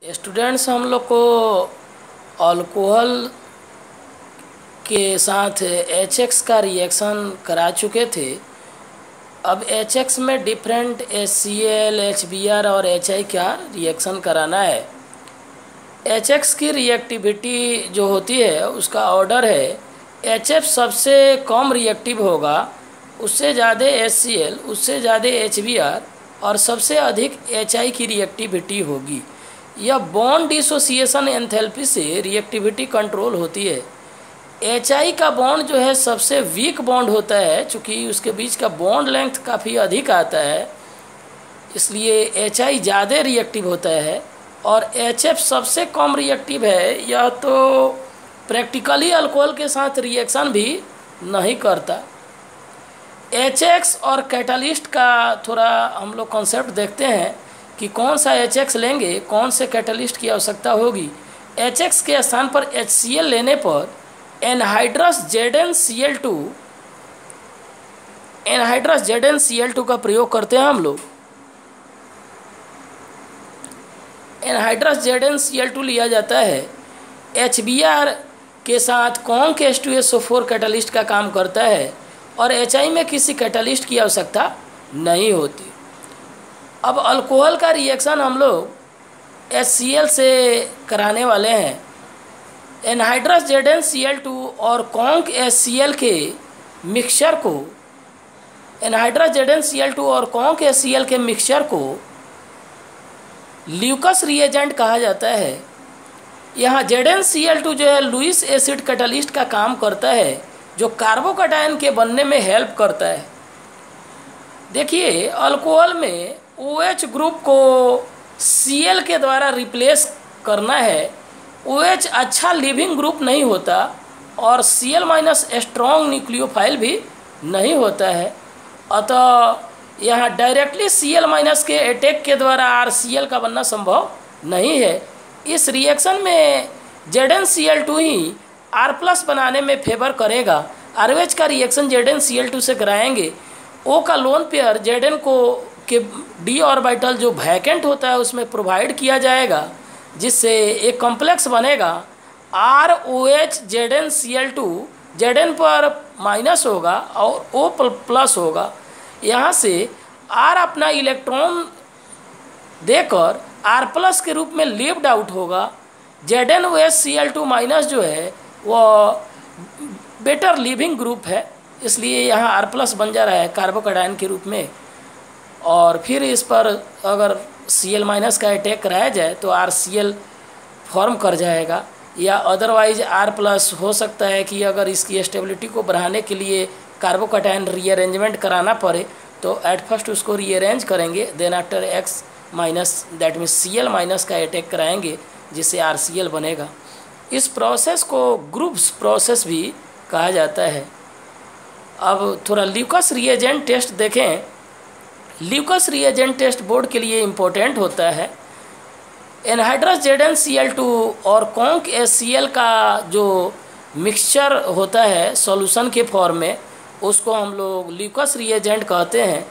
Students, हम लोग को अल्कोहल के साथ HX का रिएक्शन करा चुके थे। अब HX में डिफरेंट HCl, HBr और HI का रिएक्शन कराना है। HX की रिएक्टिविटी जो होती है उसका ऑर्डर है, HF सबसे कम रिएक्टिव होगा, उससे ज़्यादा HCl, उससे ज़्यादा HBr और सबसे अधिक HI की रिएक्टिविटी होगी। यह बॉन्ड डिसोसिएशन एंथैल्पी से रिएक्टिविटी कंट्रोल होती है। HI का बॉन्ड जो है सबसे वीक बॉन्ड होता है, चूँकि उसके बीच का बॉन्ड लेंथ काफ़ी अधिक आता है, इसलिए HI ज़्यादा रिएक्टिव होता है। और HF सबसे कम रिएक्टिव है। यह तो प्रैक्टिकली अल्कोहल के साथ रिएक्शन भी नहीं करता। HX और कैटालिस्ट का थोड़ा हम लोग कॉन्सेप्ट देखते हैं कि कौन सा HX लेंगे, कौन से कैटालिस्ट की आवश्यकता होगी। HX के स्थान पर HCl लेने पर एनहाइड्रस ZnCl2 का प्रयोग करते हैं हम लोग। एनहाइड्रस ZnCl2 लिया जाता है। HBr के साथ कॉन्क H2SO4 कैटालिस्ट का काम करता है और HI में किसी कैटालिस्ट की आवश्यकता नहीं होती। अब अल्कोहल का रिएक्शन हम लोग HCl से कराने वाले हैं। एनहाइड्रस ZnCl2 और कॉन्क HCl के मिक्सचर को ल्यूकस रिएजेंट कहा जाता है। यहाँ ZnCl2 जो है लुईस एसिड कैटालिस्ट का काम करता है, जो कार्बोकैटायन के बनने में हेल्प करता है। देखिए, अल्कोहल में OH ग्रुप को Cl के द्वारा रिप्लेस करना है। OH अच्छा लिविंग ग्रुप नहीं होता और Cl- स्ट्रॉन्ग न्यूक्लियोफाइल भी नहीं होता है। अतः यहाँ डायरेक्टली Cl- के अटैक के द्वारा RCl का बनना संभव नहीं है। इस रिएक्शन में ZnCl2 ही R+ बनाने में फेवर करेगा। RH का रिएक्शन ZnCl2 से कराएंगे। O का लोन पेयर Zn को के d ऑर्बिटल जो वैकेंट होता है उसमें प्रोवाइड किया जाएगा, जिससे एक कॉम्प्लेक्स बनेगा। ROH ZnCl2 Zn पर माइनस होगा और O+ होगा। यहाँ से R अपना इलेक्ट्रॉन देकर R+ के रूप में लिफ्ट आउट होगा। ZnOHCl2- जो है वह बेटर लिविंग ग्रुप है, इसलिए यहाँ R+ बन जा रहा है कार्बोकैटायन के रूप में। और फिर इस पर अगर Cl- का अटैक कराया जाए तो RCl फॉर्म कर जाएगा, या अदरवाइज R+ हो सकता है कि अगर इसकी स्टेबिलिटी को बढ़ाने के लिए कार्बोकैटायन रीअरेंजमेंट कराना पड़े तो एट फर्स्ट उसको रीअरेंज करेंगे, then after X- that means Cl- का अटैक कराएंगे, जिससे RCl बनेगा। इस प्रोसेस को ग्रुप्स प्रोसेस भी कहा जाता है। अब थोड़ा ल्यूकस रिएजेंट टेस्ट देखें। ल्यूकस रिएजेंट टेस्ट बोर्ड के लिए इम्पोर्टेंट होता है। एनहाइड्रस ZnCl2 और कॉन्क HCl का जो मिक्सचर होता है सॉल्यूशन के फॉर्म में, उसको हम लोग ल्यूकस रिएजेंट कहते हैं।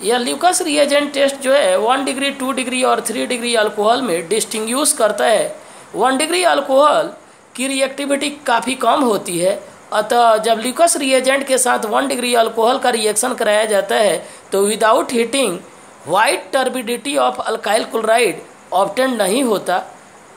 यह ल्यूकस रिएजेंट टेस्ट जो है 1 डिग्री, 2 डिग्री और 3 डिग्री अल्कोहल में डिस्टिंग्विश करता है। 1 डिग्री अल्कोहल की रिएक्टिविटी काफ़ी कम होती है, अतः जब ल्यूकस रिएजेंट के साथ 1 डिग्री अल्कोहल का रिएक्शन कराया जाता है तो without heating white turbidity of alkyl chloride obtain नहीं होता।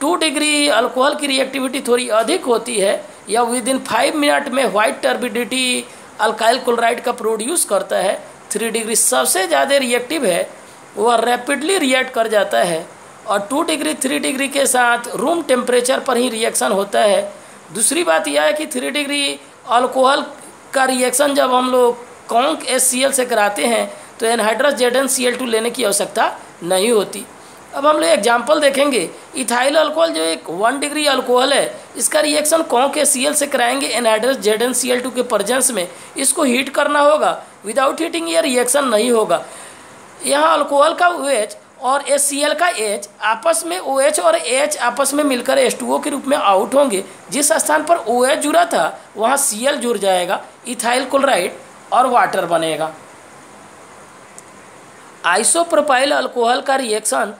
2 डिग्री अल्कोहल की रिएक्टिविटी थोड़ी अधिक होती है, या विद इन 5 मिनट में वाइट टर्बिडिटी अल्काइल क्लोराइड का प्रोड्यूस करता है। 3 डिग्री सबसे ज़्यादा रिएक्टिव है, वह रैपिडली रिएक्ट कर जाता है। और 2 डिग्री 3 डिग्री के साथ रूम टेम्परेचर पर ही रिएक्शन होता है। दूसरी बात यह है कि 3 डिग्री अल्कोहल का रिएक्शन जब हम लोग कॉन्क HCl से कराते हैं तो एनहाइड्रस ZnCl2 लेने की आवश्यकता नहीं होती। अब हम लोग एग्जाम्पल देखेंगे। इथाइल अल्कोहल जो एक 1 डिग्री अल्कोहल है, इसका रिएक्शन कॉन्क HCl से कराएंगे एनहाइड्रस ZnCl2 के प्रेजेंस में। इसको हीट करना होगा, विदाउट हीटिंग यह रिएक्शन नहीं होगा। यहाँ अल्कोहल का OH और HCl का H आपस में, OH और H आपस में मिलकर H2O के रूप में आउट होंगे। जिस स्थान पर OH जुड़ा था वहाँ Cl जुड़ जाएगा, इथाइल क्लोराइड और वाटर बनेगा। आइसोप्रोपाइल अल्कोहल का रिएक्शन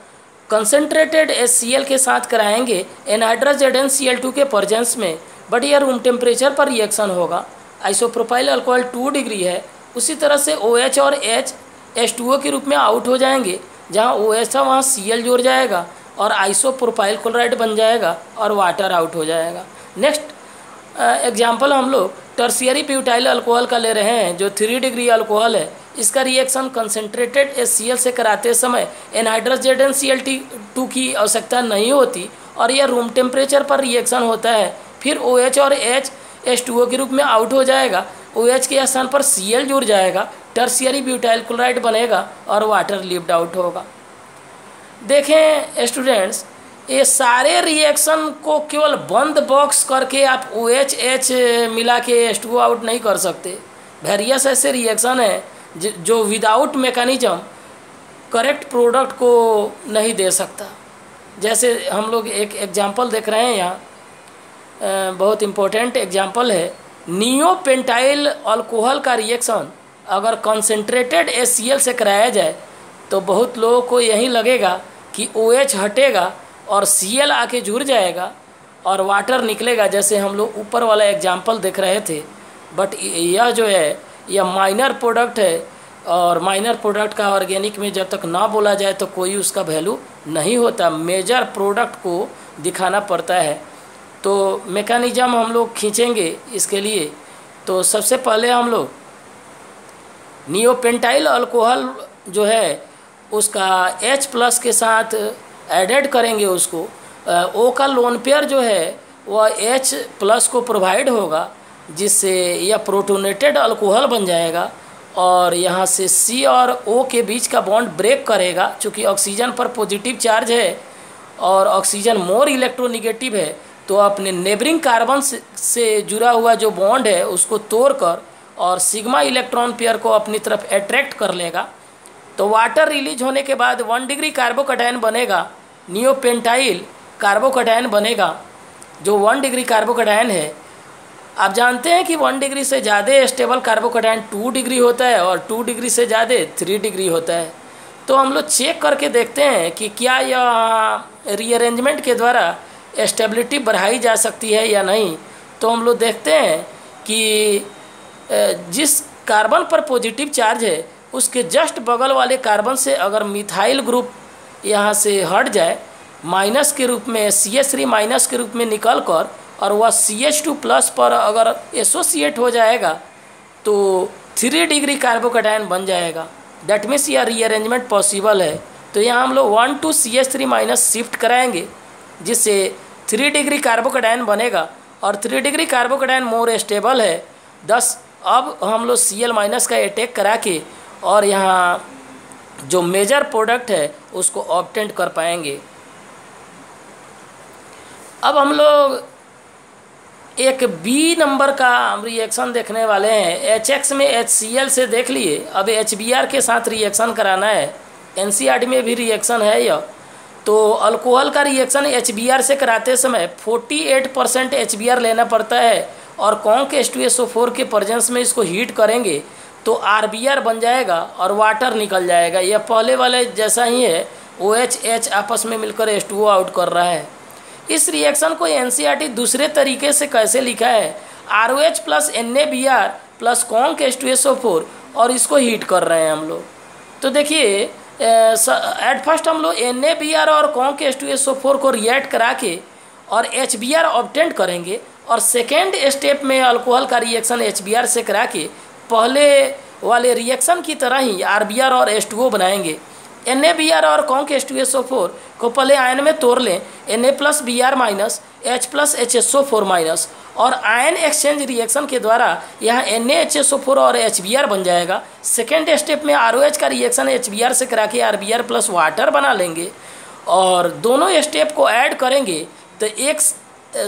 कंसनट्रेटेड HCl के साथ कराएंगे एनहाइड्रस ZnCl2 के प्रेजेंस में, बट यह रूम टेम्परेचर पर रिएक्शन होगा। आइसोप्रोपाइल अल्कोहल 2 डिग्री है, उसी तरह से OH और H H2O के रूप में आउट हो जाएंगे। जहाँ OH था वहाँ Cl जुड़ जाएगा और आइसोप्रोपाइल क्लोराइड बन जाएगा और वाटर आउट हो जाएगा। नेक्स्ट एग्जाम्पल हम लोग टर्शियरी ब्यूटाइल अल्कोहल का ले रहे हैं, जो 3 डिग्री अल्कोहल है। इसका रिएक्शन कंसनट्रेटेड HCl से कराते समय एनहाइड्रस ZnCl2 की आवश्यकता नहीं होती और यह रूम टेम्परेचर पर रिएक्शन होता है। फिर OH और H H2O के रूप में आउट हो जाएगा, OH के स्थान पर Cl जुड़ जाएगा, टर्शियरी ब्यूटाइल क्लोराइड बनेगा और वाटर लिफ्ट आउट होगा। देखें स्टूडेंट्स, ये सारे रिएक्शन को केवल बंद बॉक्स करके आप OH H मिला के H2O आउट नहीं कर सकते। वेरियस ऐसे रिएक्शन है जो विदाउट मैकेनिज्म करेक्ट प्रोडक्ट को नहीं दे सकता। जैसे हम लोग एक एग्जांपल देख रहे हैं यहाँ, बहुत इम्पोर्टेंट एग्जांपल है। नियोपेंटाइल अल्कोहल का रिएक्शन अगर कंसनट्रेटेड HCl से कराया जाए तो बहुत लोगों को यही लगेगा कि OH हटेगा और Cl आके जुड़ जाएगा और वाटर निकलेगा, जैसे हम लोग ऊपर वाला एग्जांपल देख रहे थे। बट यह जो है यह माइनर प्रोडक्ट है और माइनर प्रोडक्ट का ऑर्गेनिक में जब तक ना बोला जाए तो कोई उसका वैल्यू नहीं होता। मेजर प्रोडक्ट को दिखाना पड़ता है। तो मैकेनिज्म हम लोग खींचेंगे इसके लिए। तो सबसे पहले हम लोग नियोपेंटाइल अल्कोहल जो है उसका H+ के साथ एडेड करेंगे उसको। O का लोन पेयर जो है वह H+ को प्रोवाइड होगा, जिससे यह प्रोटोनेटेड अल्कोहल बन जाएगा और यहाँ से C और O के बीच का बॉन्ड ब्रेक करेगा। चूँकि ऑक्सीजन पर पॉजिटिव चार्ज है और ऑक्सीजन मोर इलेक्ट्रोनिगेटिव है, तो अपने नेबरिंग कार्बन से जुड़ा हुआ जो बॉन्ड है उसको तोड़कर और सिग्मा इलेक्ट्रॉन पेयर को अपनी तरफ अट्रैक्ट कर लेगा। तो वाटर रिलीज होने के बाद 1 डिग्री कार्बोकैटायन बनेगा, नियोपेंटाइल कार्बोकैटायन बनेगा, जो 1 डिग्री कार्बोकैटायन है। आप जानते हैं कि 1 डिग्री से ज़्यादा स्टेबल कार्बोकैटायन 2 डिग्री होता है और 2 डिग्री से ज़्यादा 3 डिग्री होता है। तो हम लोग चेक करके देखते हैं कि क्या यह रीअरेंजमेंट के द्वारा स्टेबिलिटी बढ़ाई जा सकती है या नहीं। तो हम लोग देखते हैं कि जिस कार्बन पर पॉजिटिव चार्ज है उसके जस्ट बगल वाले कार्बन से अगर मिथाइल ग्रुप यहाँ से हट जाए, माइनस के रूप में CH3 माइनस के रूप में निकल कर और वह CH2+ पर अगर एसोसिएट हो जाएगा तो 3 डिग्री कार्बोकैटायन बन जाएगा। दैट मीन्स यह रीअरेंजमेंट पॉसिबल है। तो यहाँ हम लोग 1 to CH3 माइनस शिफ्ट कराएंगे, जिससे 3 डिग्री कार्बोकैटायन बनेगा और 3 डिग्री कार्बोकैटायन मोर स्टेबल है। थस अब हम लोग Cl- का अटैक करा के और यहाँ जो मेजर प्रोडक्ट है उसको ऑब्टेन कर पाएंगे। अब हम लोग एक B नंबर का रिएक्शन देखने वाले हैं। HX में HCl से देख लिए, अब HBr के साथ रिएक्शन कराना है। NCERT में भी रिएक्शन है यह। तो अल्कोहल का रिएक्शन HBr से कराते समय 48% HBr लेना पड़ता है और कॉन्क H2SO4 के प्रेजेंस में इसको हीट करेंगे तो RBr बन जाएगा और वाटर निकल जाएगा। यह पहले वाले जैसा ही है, OH H आपस में मिलकर H2O आउट कर रहा है। इस रिएक्शन को NCERT दूसरे तरीके से कैसे लिखा है, ROH + NaBr + कॉन्क H2SO4 और इसको हीट कर रहे हैं हम लोग। तो देखिए एट फर्स्ट हम लोग NaBr और कॉन्क H2SO4 को रिएक्ट करा के और HBr ऑब्टेन करेंगे और सेकेंड स्टेप में अल्कोहल का रिएक्शन HBr से करा के पहले वाले रिएक्शन की तरह ही RBr और H2O बनाएंगे। NaBr और कॉन्क H2SO4 को पहले आयन में तोड़ लें, Na+Br- H+HSO4- और आयन एक्सचेंज रिएक्शन के द्वारा यहाँ NaHSO4 और HBr बन जाएगा। सेकेंड स्टेप में ROH का रिएक्शन HBr से करा के RBr + वाटर बना लेंगे और दोनों स्टेप को ऐड करेंगे तो एक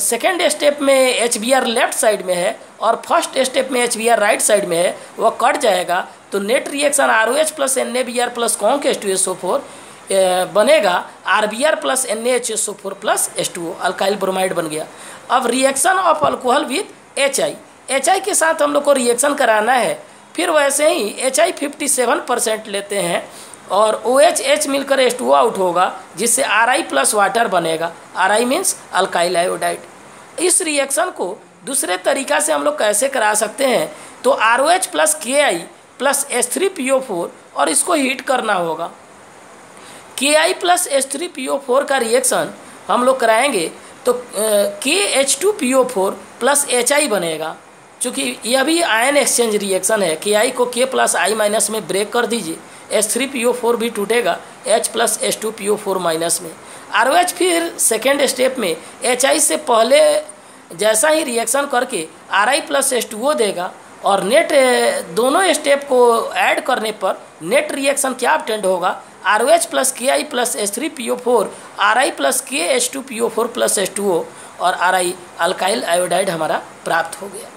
सेकेंड स्टेप में HBr लेफ्ट साइड में है और फर्स्ट स्टेप में HBr राइट साइड में है, वह कट जाएगा। तो net reaction ROH + NaBr + conc H2SO4 बनेगा RBr + NaHSO4 + H2O, alkyl bromide बन गया। अब reaction of alcohol with HI के साथ हम लोग को रिएक्शन कराना है। फिर वैसे ही HI 57% लेते हैं और OH मिलकर H2O आउट होगा, जिससे Ri प्लस वाटर बनेगा। Ri means alkyl iodide. इस रिएक्शन को दूसरे तरीका से हम लोग कैसे करा सकते हैं, तो ROH plus KI plus H3PO4 और इसको हीट करना होगा। KI प्लस H3PO4 का रिएक्शन हम लोग कराएंगे तो KH2PO4 प्लस HI बनेगा। चूँकि यह भी आयन एक्सचेंज रिएक्शन है, KI को K प्लस I माइनस में ब्रेक कर दीजिए, H3PO4 भी टूटेगा H प्लस H2PO4 माइनस में। ROH फिर सेकेंड स्टेप में HI से पहले जैसा ही रिएक्शन करके Ri प्लस H2O देगा, और नेट दोनों स्टेप को ऐड करने पर नेट रिएक्शन क्या ऑब्टेंड होगा, ROH plus KI plus H3PO4 Ri plus KH2PO4 plus H2O और Ri अल्काइल आयोडाइड हमारा प्राप्त हो गया।